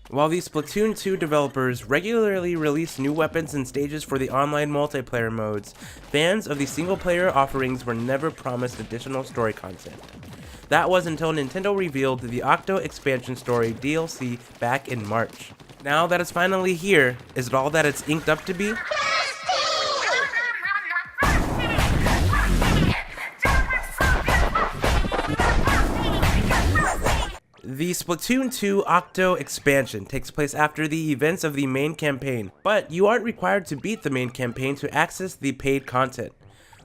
While the Splatoon 2 developers regularly release new weapons and stages for the online multiplayer modes, fans of the single-player offerings were never promised additional story content. That was until Nintendo revealed the Octo Expansion Story DLC back in March. Now that it's finally here, is it all that it's inked up to be? The Splatoon 2 Octo Expansion takes place after the events of the main campaign, but you aren't required to beat the main campaign to access the paid content.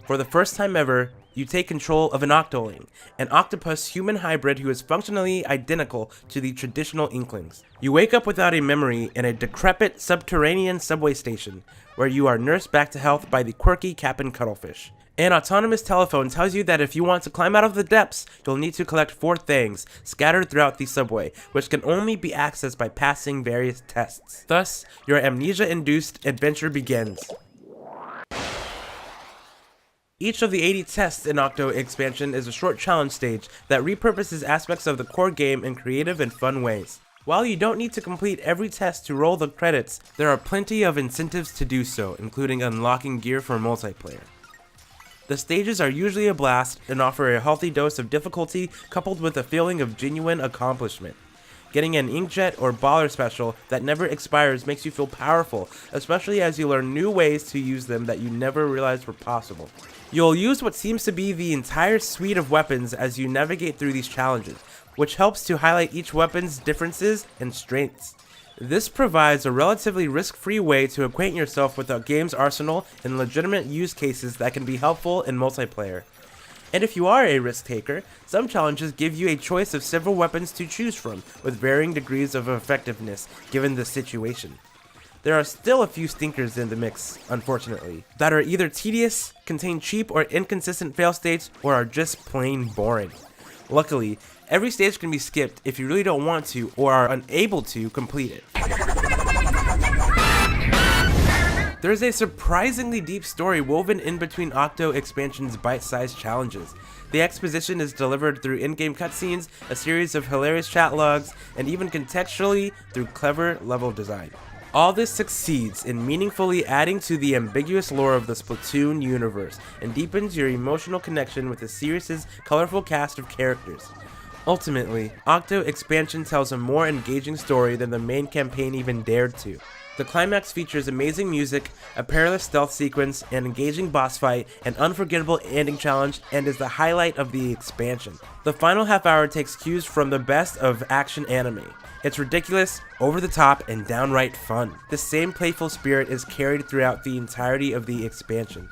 For the first time ever, you take control of an Octoling, an octopus-human hybrid who is functionally identical to the traditional Inklings. You wake up without a memory in a decrepit subterranean subway station, where you are nursed back to health by the quirky Cap'n Cuttlefish. An autonomous telephone tells you that if you want to climb out of the depths, you'll need to collect 4 things scattered throughout the subway, which can only be accessed by passing various tests. Thus, your amnesia-induced adventure begins. Each of the 80 tests in Octo Expansion is a short challenge stage that repurposes aspects of the core game in creative and fun ways. While you don't need to complete every test to roll the credits, there are plenty of incentives to do so, including unlocking gear for multiplayer. The stages are usually a blast and offer a healthy dose of difficulty coupled with a feeling of genuine accomplishment. Getting an inkjet or baller special that never expires makes you feel powerful, especially as you learn new ways to use them that you never realized were possible. You'll use what seems to be the entire suite of weapons as you navigate through these challenges, which helps to highlight each weapon's differences and strengths. This provides a relatively risk-free way to acquaint yourself with the game's arsenal and legitimate use cases that can be helpful in multiplayer. And if you are a risk taker, some challenges give you a choice of several weapons to choose from, with varying degrees of effectiveness given the situation. There are still a few stinkers in the mix, unfortunately, that are either tedious, contain cheap or inconsistent fail states, or are just plain boring. Luckily, every stage can be skipped if you really don't want to or are unable to complete it. There's a surprisingly deep story woven in between Octo Expansion's bite-sized challenges. The exposition is delivered through in-game cutscenes, a series of hilarious chat logs, and even contextually through clever level design. All this succeeds in meaningfully adding to the ambiguous lore of the Splatoon universe and deepens your emotional connection with the series' colorful cast of characters. Ultimately, Octo Expansion tells a more engaging story than the main campaign even dared to. The climax features amazing music, a perilous stealth sequence, an engaging boss fight, an unforgettable ending challenge, and is the highlight of the expansion. The final half hour takes cues from the best of action anime. It's ridiculous, over the top, and downright fun. The same playful spirit is carried throughout the entirety of the expansion.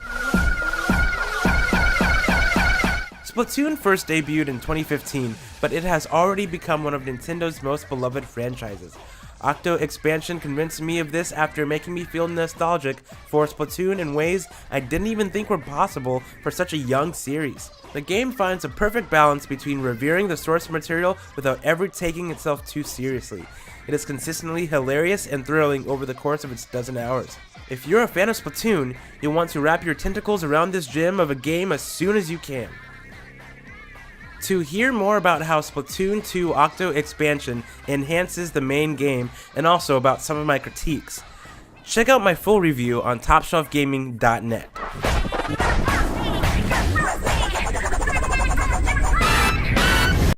Splatoon first debuted in 2015, but it has already become one of Nintendo's most beloved franchises. Octo Expansion convinced me of this after making me feel nostalgic for Splatoon in ways I didn't even think were possible for such a young series. The game finds a perfect balance between revering the source material without ever taking itself too seriously. It is consistently hilarious and thrilling over the course of its dozen hours. If you're a fan of Splatoon, you'll want to wrap your tentacles around this gem of a game as soon as you can. To hear more about how Splatoon 2 Octo Expansion enhances the main game and also about some of my critiques, check out my full review on TopShelfGaming.net.